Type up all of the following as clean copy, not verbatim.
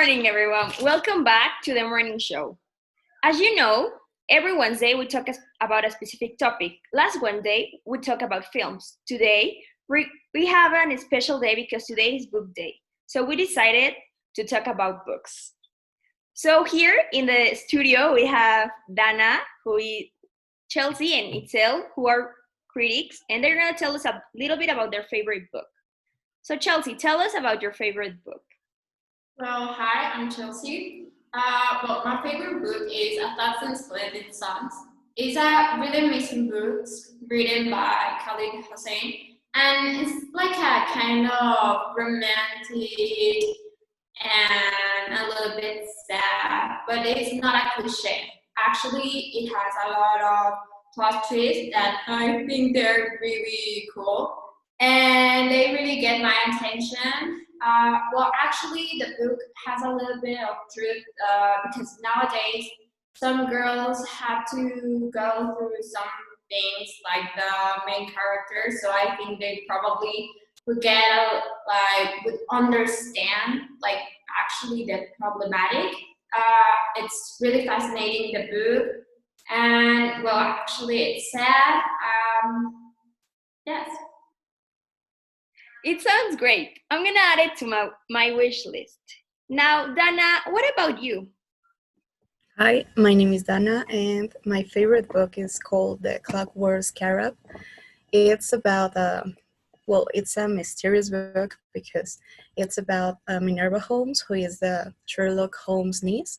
morning, everyone. Welcome back to the morning show. As you know, every Wednesday we talk about a specific topic. Last Wednesday we talked about films. Today we have a special day because today is book day. So we decided to talk about books. So here in the studio we have Dana, who is Chelsea, and Itzel, who are critics, and they're gonna tell us a little bit about their favorite book. So Chelsea, tell us about your favorite book. Well, hi, I'm Chelsea. My favorite book is A Thousand Splendid Suns. It's a really amazing book written by Khalid Hossein, and it's like a kind of romantic and a little bit sad, but it's not a cliche. Actually, it has a lot of plot twists that I think they're really cool and they really get my attention. Actually, the book has a little bit of truth because nowadays some girls have to go through some things like the main character. So I think they probably would get would understand like actually the problematic. It's really fascinating the book, and actually it's sad. Yes. It sounds great. I'm gonna add it to my wish list. Now, Dana, what about you? Hi, my name is Dana, and my favorite book is called The Clockwork Scarab. It's about it's a mysterious book because it's about Minerva Holmes, who is the Sherlock Holmes niece,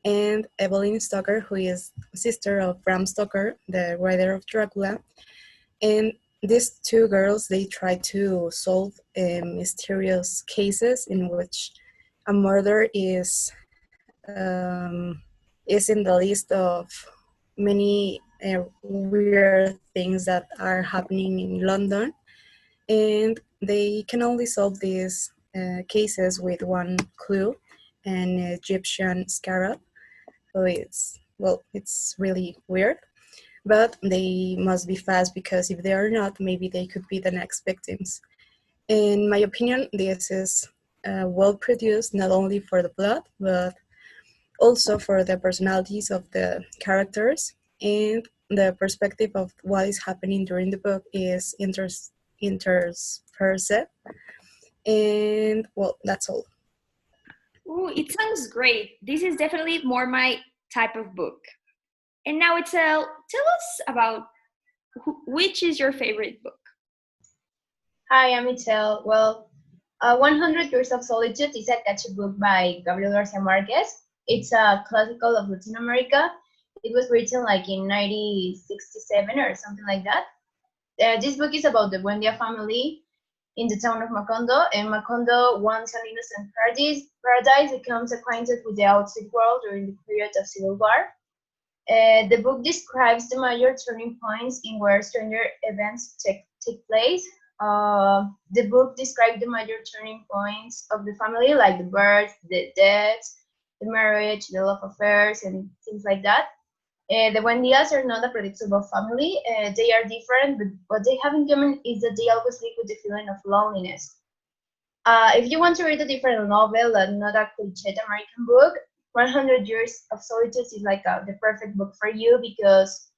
and Evelyn Stoker, who is sister of Bram Stoker, the writer of Dracula. And these two girls, they try to solve mysterious cases in which a murder is in the list of many weird things that are happening in London, and they can only solve these cases with one clue, an Egyptian scarab. So it's really weird, but they must be fast because if they are not, maybe they could be the next victims. In my opinion, this is well produced, not only for the plot, but also for the personalities of the characters, and the perspective of what is happening during the book is interspersed. And that's all. Ooh, it sounds great. This is definitely more my type of book. And now, tell us about which is your favorite book. Hi, I'm Itzel. 100 Years of Solitude is a catchy book by Gabriel Garcia Marquez. It's a classical of Latin America. It was written like in 1967 or something like that. This book is about the Buendia family in the town of Macondo, and Macondo, once an innocent paradise, becomes acquainted with the outside world during the period of civil war. The book describes the major turning points in where stranger events take place. The book describes the major turning points of the family, like the birth, the death, the marriage, the love affairs, and things like that. The Buendias are not a predictable family. They are different, but what they have in common is that they always live with the feeling of loneliness. If you want to read a different novel and not a cliched American book, 100 Years of Solitude is like the perfect book for you because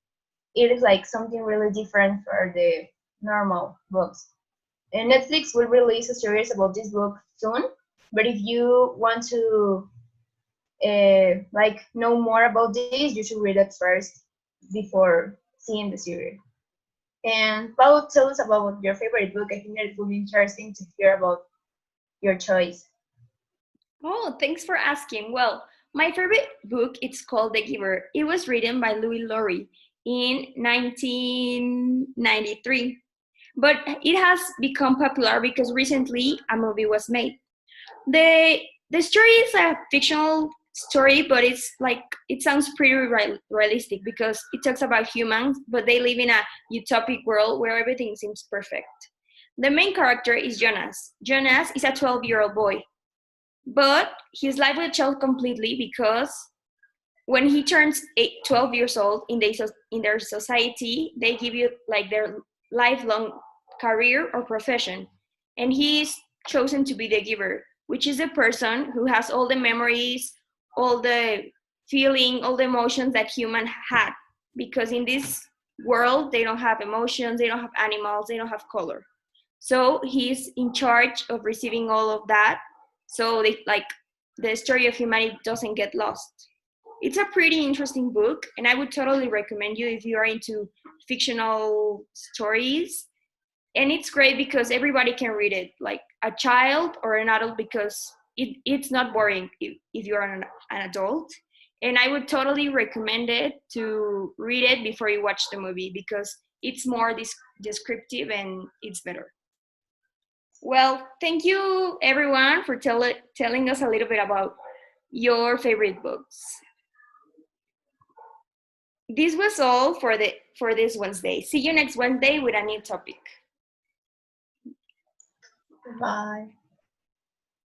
it is like something really different for the normal books. And Netflix will release a series about this book soon, but if you want to know more about this, you should read it first before seeing the series. And Paul, tell us about your favorite book. I think that it will be interesting to hear about your choice. Oh, thanks for asking. Well, my favorite book, it's called The Giver. It was written by Louis Laurie in 1993. But it has become popular because recently a movie was made. The story is a fictional story, but it sounds pretty realistic because it talks about humans, but they live in a utopic world where everything seems perfect. The main character is Jonas. Jonas is a 12-year-old boy, but his life will change completely because when he turns 12 years old in their society, they give you like their lifelong career or profession, and he is chosen to be the giver. which is a person who has all the memories, all the feeling, all the emotions that human had. Because in this world, they don't have emotions, they don't have animals, they don't have color. So he's in charge of receiving all of that. So they, like, the story of humanity doesn't get lost. It's a pretty interesting book, and I would totally recommend you if you are into fictional stories. And it's great because everybody can read it, like a child or an adult, because it's not boring if you're an adult. And I would totally recommend it to read it before you watch the movie because it's more descriptive and it's better. Well, thank you everyone for telling us a little bit about your favorite books. This was all for this Wednesday. See you next Wednesday with a new topic. Bye.